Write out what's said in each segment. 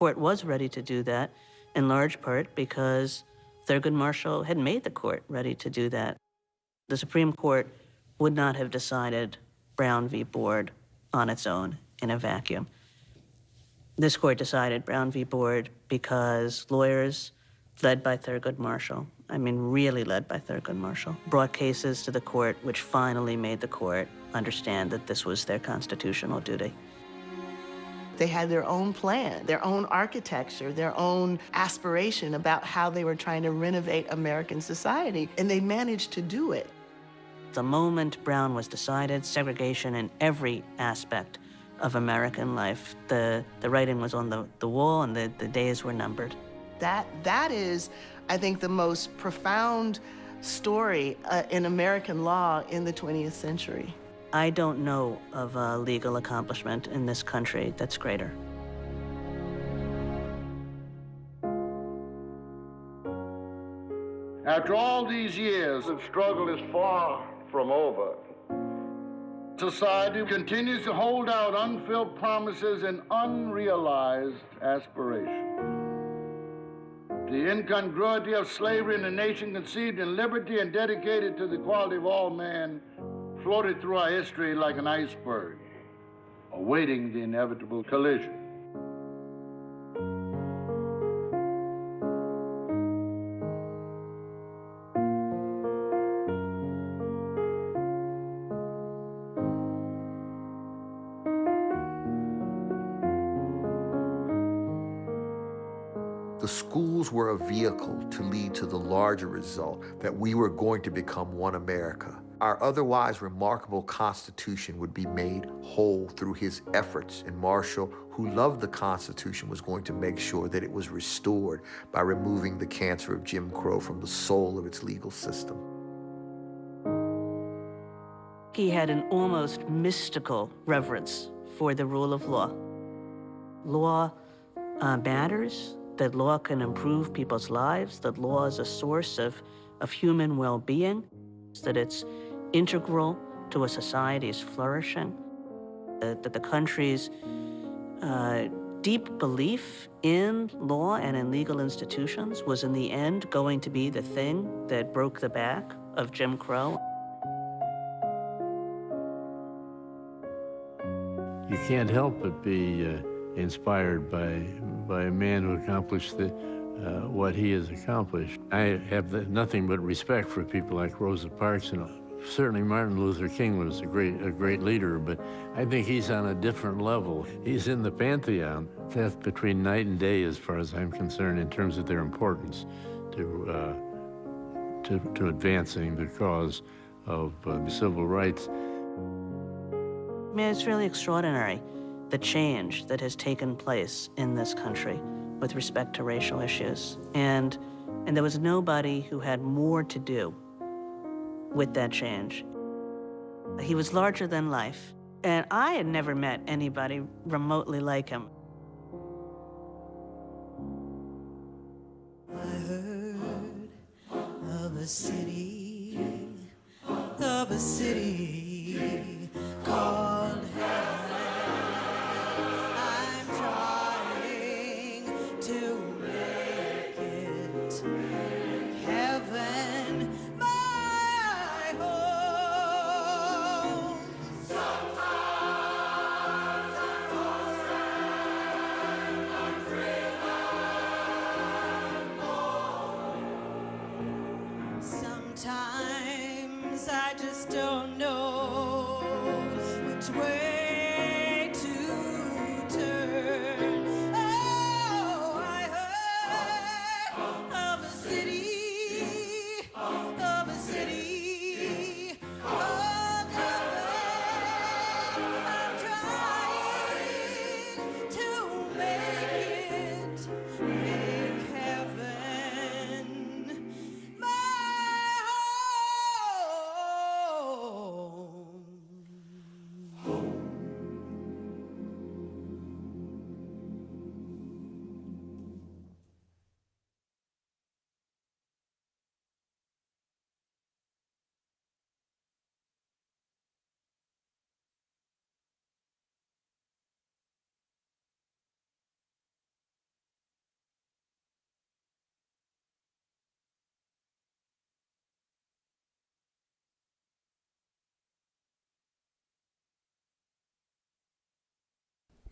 Court was ready to do that, in large part because Thurgood Marshall had made the court ready to do that. The Supreme Court would not have decided Brown v. Board on its own in a vacuum. This court decided Brown v. Board because lawyers led by Thurgood Marshall, I mean really led by Thurgood Marshall, brought cases to the court which finally made the court understand that this was their constitutional duty. They had their own plan, their own architecture, their own aspiration about how they were trying to renovate American society, and they managed to do it. The moment Brown was decided, segregation in every aspect of American life, the writing was on the wall and the days were numbered. That is, I think, the most profound story in American law in the 20th century. I don't know of a legal accomplishment in this country that's greater. After all these years, the struggle is far from over. Society continues to hold out unfilled promises and unrealized aspirations. The incongruity of slavery in a nation conceived in liberty and dedicated to the equality of all men floated through our history like an iceberg, awaiting the inevitable collision. The schools were a vehicle to lead to the larger result that we were going to become one America. Our otherwise remarkable Constitution would be made whole through his efforts, and Marshall, who loved the Constitution, was going to make sure that it was restored by removing the cancer of Jim Crow from the soul of its legal system. He had an almost mystical reverence for the rule of law. Law matters, that law can improve people's lives, that law is a source of human well-being, that it's integral to a society's flourishing, that the country's deep belief in law and in legal institutions was in the end going to be the thing that broke the back of Jim Crow. You can't help but be inspired by a man who accomplished what he has accomplished. I have nothing but respect for people like Rosa Parks, and certainly Martin Luther King was a great leader, but I think he's on a different level. He's in the pantheon. That's between night and day as far as I'm concerned in terms of their importance to advancing the cause of civil rights. I mean, it's really extraordinary, the change that has taken place in this country with respect to racial issues. And there was nobody who had more to do with that change. He was larger than life, and I had never met anybody remotely like him. I heard of a city called heaven. I'm trying to make it heaven my home. Sometimes I'm forsaken, I'm driven home. Sometimes I just don't know which way to turn. Oh, I heard of a city called heaven. I'm trying to make heaven my home.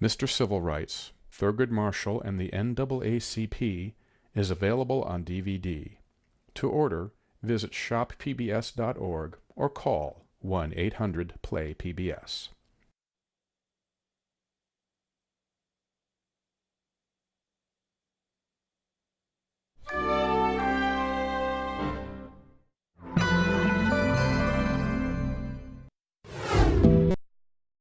Mr. Civil Rights, Thurgood Marshall and the NAACP is available on DVD. To order, visit shoppbs.org or call 1-800-PLAY-PBS.